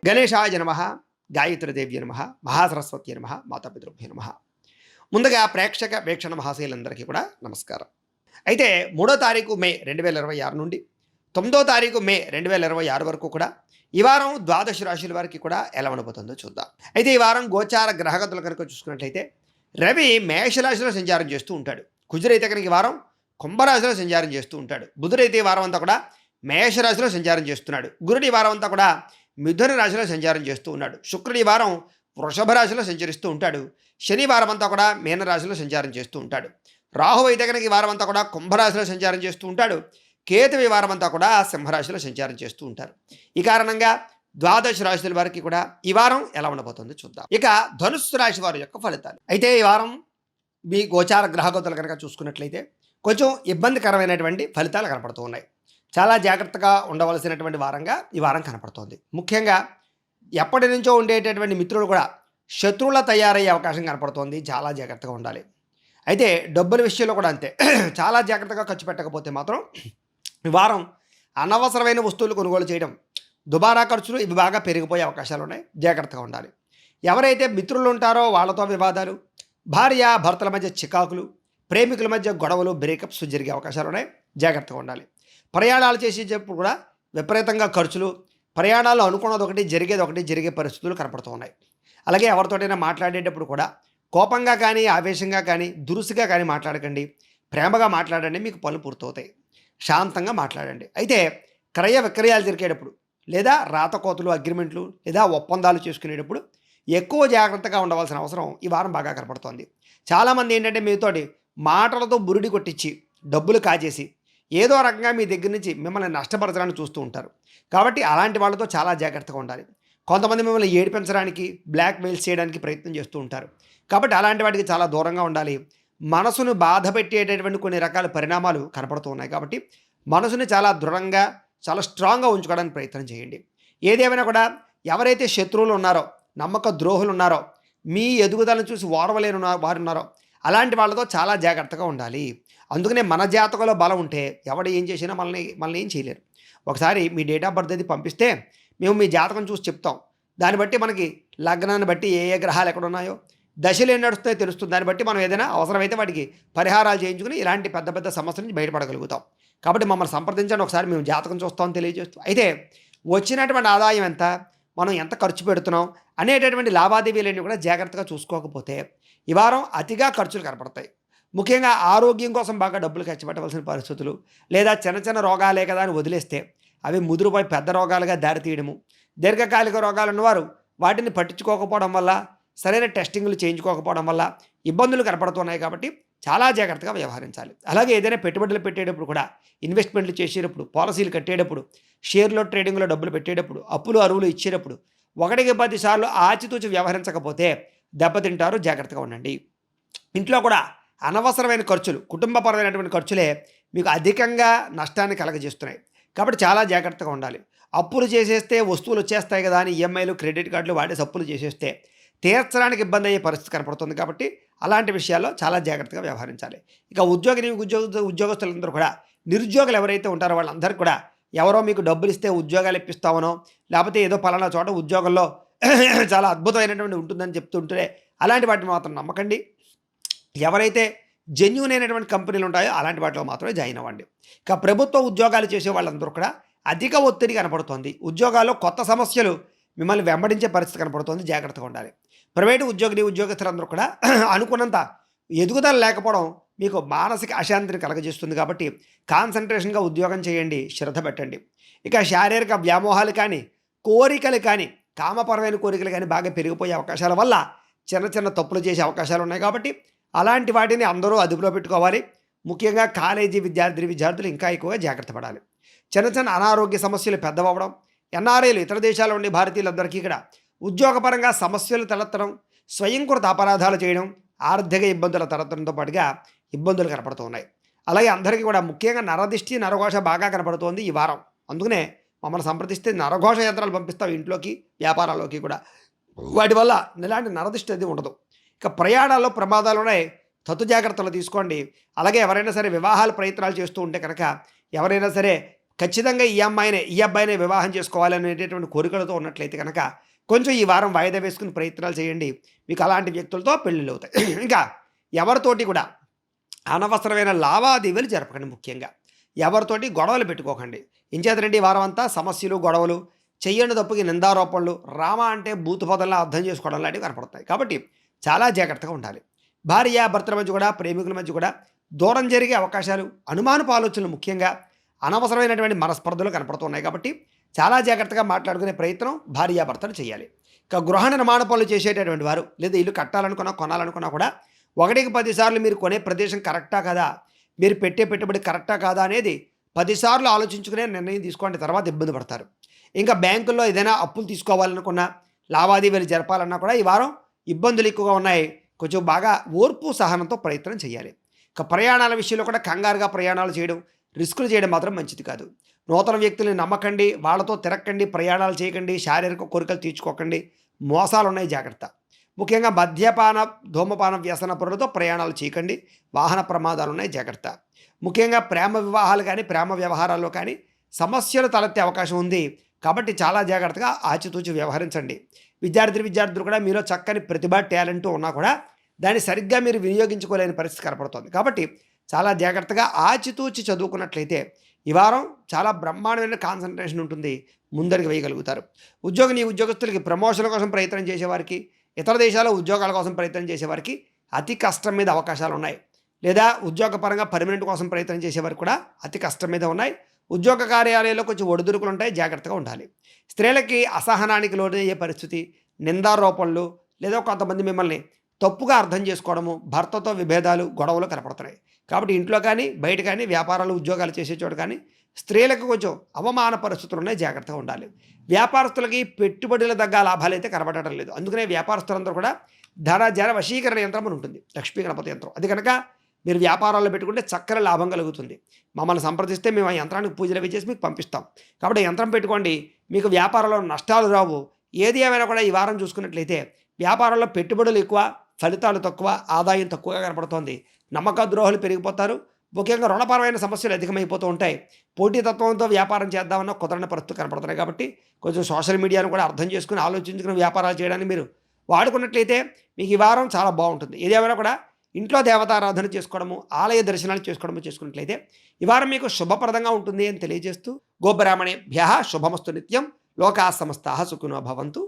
గణేశాయ నమః, గాయత్రీదేవ్య నమః, మహాసరస్వతి నమః, మాతాపితృభ్యో నమః. ముందుగా ప్రేక్షక వీక్షణ మహాశయులందరికీ కూడా నమస్కారం. అయితే 3వ తారీఖు మే 2026 నుండి 9వ తారీఖు మే 2026 వరకు కూడా ఈ వారం ద్వాదశ రాశుల వారికి కూడా ఎలా ఉండబోతుందో చూద్దాం. అయితే ఈ వారం గోచార గ్రహగతులు కనుక చూసుకున్నట్లయితే రవి మేషరాశిలో సంచారం చేస్తూ ఉంటాడు. కుజురైతే కనుక ఈ వారం కుంభరాశిలో సంచారం చేస్తూ ఉంటాడు. బుధుడైతే ఈ వారం అంతా కూడా మేషరాశిలో సంచారం చేస్తున్నాడు. గురుడు ఈ వారం అంతా కూడా మిథున రాశిలో సంచారం చేస్తూ ఉన్నాడు. శుక్రుడు ఈ వారం వృషభ రాశిలో సంచరిస్తూ ఉంటాడు. శనివారం అంతా కూడా మీనరాశిలో సంచారం చేస్తూ ఉంటాడు. రాహువు అయితే కనుక ఈ వారం అంతా కూడా కుంభరాశిలో సంచారం చేస్తూ ఉంటాడు. కేతు ఈ వారం అంతా కూడా సింహరాశిలో సంచారం చేస్తూ ఉంటారు. ఈ కారణంగా ద్వాదశ రాశుల వారికి కూడా ఈ వారం ఎలా ఉండబోతుందో చూద్దాం. ఇక ధనుస్సు రాశి వారి యొక్క ఫలితాలు. అయితే ఈ వారం మీ గోచార గ్రహగతులు కనుక చూసుకున్నట్లయితే కొంచెం ఇబ్బందికరమైనటువంటి ఫలితాలు కనపడుతూ ఉన్నాయి. చాలా జాగ్రత్తగా ఉండవలసినటువంటి వారంగా ఈ వారం కనపడుతోంది. ముఖ్యంగా ఎప్పటి నుంచో ఉండేటటువంటి మిత్రులు కూడా శత్రువుల తయారయ్యే అవకాశం కనపడుతోంది. చాలా జాగ్రత్తగా ఉండాలి. అయితే డబ్బుల విషయంలో కూడా అంతే. చాలా జాగ్రత్తగా ఖర్చు పెట్టకపోతే మాత్రం ఈ వారం అనవసరమైన వస్తువులు కొనుగోలు చేయడం, దుబారా ఖర్చులు ఇవి బాగా పెరిగిపోయే అవకాశాలు ఉన్నాయి. జాగ్రత్తగా ఉండాలి. ఎవరైతే మిత్రులు ఉంటారో వాళ్ళతో వివాదాలు, భార్య భర్తల మధ్య చికాకులు, ప్రేమికుల మధ్య గొడవలు, బ్రేకప్స్ జరిగే అవకాశాలు ఉన్నాయి. జాగ్రత్తగా ఉండాలి. ప్రయాణాలు చేసేటప్పుడు కూడా విపరీతంగా ఖర్చులు, ప్రయాణాలు అనుకున్నది ఒకటి జరిగేది ఒకటి జరిగే పరిస్థితులు కనపడుతూ ఉన్నాయి. అలాగే ఎవరితోటైనా మాట్లాడేటప్పుడు కూడా కోపంగా కానీ ఆవేశంగా కానీ దురుసుగా కానీ మాట్లాడకండి. ప్రేమగా మాట్లాడండి. మీకు పనులు పూర్తవుతాయి. శాంతంగా మాట్లాడండి. అయితే క్రయ విక్రయాలు జరిగేటప్పుడు లేదా రాతకోతలు అగ్రిమెంట్లు లేదా ఒప్పందాలు చేసుకునేటప్పుడు ఎక్కువ జాగ్రత్తగా ఉండవలసిన అవసరం ఈ వారం బాగా కనపడుతోంది. చాలామంది ఏంటంటే మీతోటి మాటలతో బురిడి కొట్టించి డబ్బులు కాజేసి ఏదో రకంగా మీ దగ్గర నుంచి మిమ్మల్ని నష్టపరచడానికి చూస్తూ ఉంటారు. కాబట్టి అలాంటి వాళ్ళతో చాలా జాగ్రత్తగా ఉండాలి. కొంతమంది మిమ్మల్ని ఏడిపించడానికి, బ్లాక్మెయిల్ చేయడానికి ప్రయత్నం చేస్తూ ఉంటారు. కాబట్టి అలాంటి వాటికి చాలా దూరంగా ఉండాలి. మనసును బాధ పెట్టేటటువంటి కొన్ని రకాల పరిణామాలు కనపడుతూ ఉన్నాయి. కాబట్టి మనసుని చాలా దృఢంగా, చాలా స్ట్రాంగ్గా ఉంచుకోవడానికి ప్రయత్నం చేయండి. ఏదేమైనా కూడా ఎవరైతే శత్రువులు ఉన్నారో, నమ్మక ద్రోహులు ఉన్నారో, మీ ఎదుగుదలను చూసి ఓర్వలేని వారు ఉన్నారో అలాంటి వాళ్ళతో చాలా జాగ్రత్తగా ఉండాలి. అందుకనే మన జాతకంలో బలం ఉంటే ఎవడు ఏం చేసినా మనల్ని ఏం చేయలేరు. ఒకసారి మీ డేట్ ఆఫ్ బర్త్ అది పంపిస్తే మేము మీ జాతకం చూసి చెప్తాం. దాన్ని బట్టి మనకి లగ్నాన్ని బట్టి ఏ ఏ గ్రహాలు ఎక్కడ ఉన్నాయో, దశలు ఏం నడుస్తాయో తెలుస్తుంది. దాన్ని బట్టి మనం ఏదైనా అవసరమైతే వాటికి పరిహారాలు చేయించుకుని ఇలాంటి పెద్ద పెద్ద సమస్యల నుంచి బయటపడగలుగుతాం. కాబట్టి మమ్మల్ని సంప్రదించండి. ఒకసారి మేము జాతకం చూస్తామని తెలియజేస్తాం. అయితే వచ్చినటువంటి ఆదాయం ఎంత, మనం ఎంత ఖర్చు పెడుతున్నాం అనేటటువంటి లావాదేవీలన్నీ కూడా జాగ్రత్తగా చూసుకోకపోతే ఈ వారం అతిగా ఖర్చులు కనపడతాయి. ముఖ్యంగా ఆరోగ్యం కోసం బాగా డబ్బులు ఖర్చు పెట్టవలసిన పరిస్థితులు, లేదా చిన్న చిన్న రోగాలే కదా అని వదిలేస్తే అవి ముదురుపోయి పెద్ద రోగాలుగా దారితీయడము, దీర్ఘకాలిక రోగాలు ఉన్నవారు వాటిని పట్టించుకోకపోవడం వల్ల, సరైన టెస్టింగ్లు చేయించుకోకపోవడం వల్ల ఇబ్బందులు కనపడుతున్నాయి. కాబట్టి చాలా జాగ్రత్తగా వ్యవహరించాలి. అలాగే ఏదైనా పెట్టుబడులు పెట్టేటప్పుడు కూడా, ఇన్వెస్ట్మెంట్లు చేసేటప్పుడు, పాలసీలు కట్టేటప్పుడు, షేర్లో ట్రేడింగ్లో డబ్బులు పెట్టేటప్పుడు, అప్పులు అరువులు ఇచ్చేటప్పుడు 1కి 10 సార్లు ఆచితూచి వ్యవహరించకపోతే దెబ్బతింటారు. జాగ్రత్తగా ఉండండి. ఇంట్లో కూడా అనవసరమైన ఖర్చులు, కుటుంబపరమైనటువంటి ఖర్చులే మీకు అధికంగా నష్టాన్ని కలగజేస్తున్నాయి. కాబట్టి చాలా జాగ్రత్తగా ఉండాలి. అప్పులు చేసేస్తే వస్తువులు వచ్చేస్తాయి కదా అని ఈఎంఐలు, క్రెడిట్ కార్డులు వాడేసి అప్పులు చేసేస్తే తీర్చడానికి ఇబ్బంది అయ్యే పరిస్థితి కనపడుతుంది. కాబట్టి అలాంటి విషయాల్లో చాలా జాగ్రత్తగా వ్యవహరించాలి. ఇక ఉద్యోగస్తులందరూ కూడా, నిరుద్యోగులు ఎవరైతే ఉంటారో వాళ్ళందరికీ కూడా ఎవరో మీకు డబ్బులు ఇస్తే ఉద్యోగాలు ఇప్పిస్తామనో, లేకపోతే ఏదో పలానా చోట ఉద్యోగంలో చాలా అద్భుతమైనటువంటి ఉంటుందని చెప్తుంటే అలాంటి వాటిని మాత్రం నమ్మకండి. ఎవరైతే జెన్యూన్ అయినటువంటి కంపెనీలు ఉంటాయో అలాంటి వాటిలో మాత్రమే జాయిన్ అవ్వండి. ఇక ప్రభుత్వ ఉద్యోగాలు చేసే వాళ్ళందరూ కూడా అధిక ఒత్తిడి కనపడుతోంది. ఉద్యోగాల్లో కొత్త సమస్యలు మిమ్మల్ని వెంబడించే పరిస్థితి కనపడుతోంది. జాగ్రత్తగా ఉండాలి. ప్రైవేటు ఉద్యోగస్తులందరూ కూడా అనుకున్నంత ఎదుగుదల లేకపోవడం మీకు మానసిక అశాంతిని కలగజేస్తుంది. కాబట్టి కాన్సన్ట్రేషన్గా ఉద్యోగం చేయండి, శ్రద్ధ పెట్టండి. ఇక శారీరక వ్యామోహాలు కానీ, కోరికలు కానీ, కామపరమైన కోరికలు కానీ బాగా పెరిగిపోయే అవకాశాల వల్ల చిన్న చిన్న తప్పులు చేసే అవకాశాలు ఉన్నాయి. కాబట్టి అలాంటి వాటిని అందరూ అదుపులో పెట్టుకోవాలి. ముఖ్యంగా కాలేజీ విద్యార్థులు ఇంకా ఎక్కువగా జాగ్రత్త పడాలి. చిన్న చిన్న అనారోగ్య సమస్యలు పెద్దవడం, ఎన్ఆర్ఐలు, ఇతర దేశాల నుండి భారతీయులందరికీ ఇక్కడ ఉద్యోగపరంగా సమస్యలు తలెత్తడం, స్వయంకృత అపరాధాలు చేయడం, ఆర్థిక ఇబ్బందుల తలెత్తడంతో పాటుగా ఇబ్బందులు కనపడుతూ ఉన్నాయి. అలాగే అందరికీ కూడా ముఖ్యంగా నరదిష్టి, నరఘోష బాగా కనపడుతోంది ఈ వారం. అందుకనే మమ్మల్ని సంప్రదిస్తే నరఘోష యంత్రాలు పంపిస్తాం ఇంట్లోకి, వ్యాపారాల్లోకి కూడా. వాటి వల్ల ఇలాంటి నరదిష్టి అది ఉండదు. ఇక ప్రయాణాల్లో ప్రమాదాలు ఉన్నాయి. జాగ్రత్తలు తీసుకోండి. అలాగే ఎవరైనా సరే వివాహాల ప్రయత్నాలు చేస్తూ ఉంటే కనుక, ఎవరైనా సరే ఖచ్చితంగా ఈ అబ్బాయినే వివాహం చేసుకోవాలనేటటువంటి కోరికలతో ఉన్నట్లయితే కనుక కొంచెం ఈ వారం వాయిదా వేసుకుని ప్రయత్నాలు చేయండి. మీకు అలాంటి వ్యక్తులతో పెళ్ళిళ్ళు అవుతాయి. ఇంకా ఎవరితోటి కూడా అనవసరమైన లావాదేవీలు జరపకండి ముఖ్యంగా. ఎవరితోటి గొడవలు పెట్టుకోకండి. ఇంచేతనండి ఈ వారం అంతా సమస్యలు, గొడవలు, చెయ్యని తప్పుకి నిందారోపణలు, రామ అంటే బూతు పదంలా అర్థం చేసుకోవడం లాంటివి కనపడతాయి. కాబట్టి చాలా జాగ్రత్తగా ఉండాలి. భార్య భర్తల మధ్య కూడా, ప్రేమికుల మధ్య కూడా దూరం జరిగే అవకాశాలు, అనుమానపు ఆలోచనలు ముఖ్యంగా అనవసరమైనటువంటి మనస్పర్ధలు కనపడుతున్నాయి. కాబట్టి చాలా జాగ్రత్తగా మాట్లాడుకునే ప్రయత్నం భార్యాభర్తలు చేయాలి. ఇక గృహ నిర్మాణ పనులు చేసేటటువంటి వారు లేదా ఇల్లు కట్టాలనుకున్నా, కొనాలనుకున్నా కూడా 1కి 10 సార్లు మీరు కొనే ప్రదేశం కరెక్టా కాదా, మీరు పెట్టే పెట్టుబడి కరెక్టా కాదా అనేది 10 సార్లు ఆలోచించుకునే నిర్ణయం తీసుకోండి. తర్వాత ఇబ్బంది పడతారు. ఇంకా బ్యాంకుల్లో ఏదైనా అప్పులు తీసుకోవాలనుకున్నా, లావాదేవీలు జరపాలన్నా కూడా ఈ వారం ఇబ్బందులు ఎక్కువగా ఉన్నాయి. కొంచెం బాగా ఓర్పు సహనంతో ప్రయత్నం చేయాలి. ఇక ప్రయాణాల విషయంలో కూడా కంగారుగా ప్రయాణాలు చేయడం, రిస్కులు చేయడం మాత్రం మంచిది కాదు. నూతన వ్యక్తుల్ని నమ్మకండి, వాళ్ళతో తిరక్కండి, ప్రయాణాలు చేయకండి, శారీరక కోరికలు తీర్చుకోకండి. మోసాలు ఉన్నాయి, జాగ్రత్త. ముఖ్యంగా మద్యపాన, ధూమపాన వ్యసన పరులతో ప్రయాణాలు చేయకండి. వాహన ప్రమాదాలు ఉన్నాయి, జాగ్రత్త. ముఖ్యంగా ప్రేమ వివాహాలు కానీ, ప్రేమ వ్యవహారాల్లో కానీ సమస్యలు తలెత్తే అవకాశం ఉంది. కాబట్టి చాలా జాగ్రత్తగా ఆచితూచి వ్యవహరించండి. విద్యార్థులు కూడా మీలో చక్కని ప్రతిభ, టాలెంట్ ఉన్నా కూడా దాన్ని సరిగ్గా మీరు వినియోగించుకోలేని పరిస్థితి కనపడుతుంది. కాబట్టి చాలా జాగ్రత్తగా ఆచితూచి చదువుకున్నట్లయితే ఈ వారం చాలా బ్రహ్మాండమైన కాన్సన్ట్రేషన్ ఉంటుంది, ముందరికి వేయగలుగుతారు. ఉద్యోగస్తులకి ప్రమోషన్ కోసం ప్రయత్నం చేసేవారికి, ఇతర దేశాల్లో ఉద్యోగాల కోసం ప్రయత్నం చేసేవారికి అతి కష్టం మీద అవకాశాలు ఉన్నాయి. లేదా ఉద్యోగపరంగా పర్మనెంట్ కోసం ప్రయత్నం చేసేవారికి కూడా అతి కష్టం మీద ఉన్నాయి. ఉద్యోగ కార్యాలయాల్లో కొంచెం ఒడిదుడుకులు ఉంటాయి, జాగ్రత్తగా ఉండాలి. స్త్రీలకి అసహనానికి లోనయ్యే పరిస్థితి, నిందారోపణలు, లేదా కొంతమంది మిమ్మల్ని తప్పుగా అర్థం చేసుకోవడము, భర్తతో విభేదాలు, గొడవలు కనపడుతున్నాయి. కాబట్టి ఇంట్లో కానీ, బయట కానీ, వ్యాపారాలు, ఉద్యోగాలు చేసే చోట కానీ స్త్రీలకు కొంచెం అవమాన పరిస్థితులు ఉన్నాయి, జాగ్రత్తగా ఉండాలి. వ్యాపారస్తులకి పెట్టుబడుల తగ్గ లాభాలు అయితే కనబడటం లేదు. అందుకనే వ్యాపారస్తులందరూ కూడా ధన జన వశీకరణ యంత్రం అని ఉంటుంది, లక్ష్మీ గణపతి యంత్రం. అది కనుక మీరు వ్యాపారాల్లో పెట్టుకుంటే చక్కని లాభం కలుగుతుంది. మమ్మల్ని సంప్రదిస్తే మేము ఆ యంత్రానికి పూజలు అవి చేసి మీకు పంపిస్తాం. కాబట్టి యంత్రం పెట్టుకోండి, మీకు వ్యాపారంలో నష్టాలు రావు. ఏది ఏమైనా కూడా ఈ వారం చూసుకున్నట్లయితే వ్యాపారంలో పెట్టుబడులు ఎక్కువ, ఫలితాలు తక్కువ, ఆదాయం తక్కువగా కనపడుతోంది. నమ్మక ద్రోహులు పెరిగిపోతారు. ముఖ్యంగా రుణపరమైన సమస్యలు అధికమైపోతూ ఉంటాయి. పోటీతత్వంతో వ్యాపారం చేద్దామన్న కుదరని పరిస్థితులు కనపడుతున్నాయి. కాబట్టి కొంచెం సోషల్ మీడియాను కూడా అర్థం చేసుకుని, ఆలోచించుకుని వ్యాపారాలు చేయడానికి మీరు వాడుకున్నట్లయితే మీకు ఈ వారం చాలా బాగుంటుంది. ఏదేమైనా కూడా ఇంట్లో దేవతారాధన చేసుకోవడము, ఆలయ దర్శనాలు చేసుకున్నట్లయితే ఈ వారం మీకు శుభప్రదంగా ఉంటుంది అని తెలియజేస్తూ, గోబ్రాహ్మణేభ్యః శుభమస్తు నిత్యం, లోకాః సమస్తాః సుఖినో భవంతు.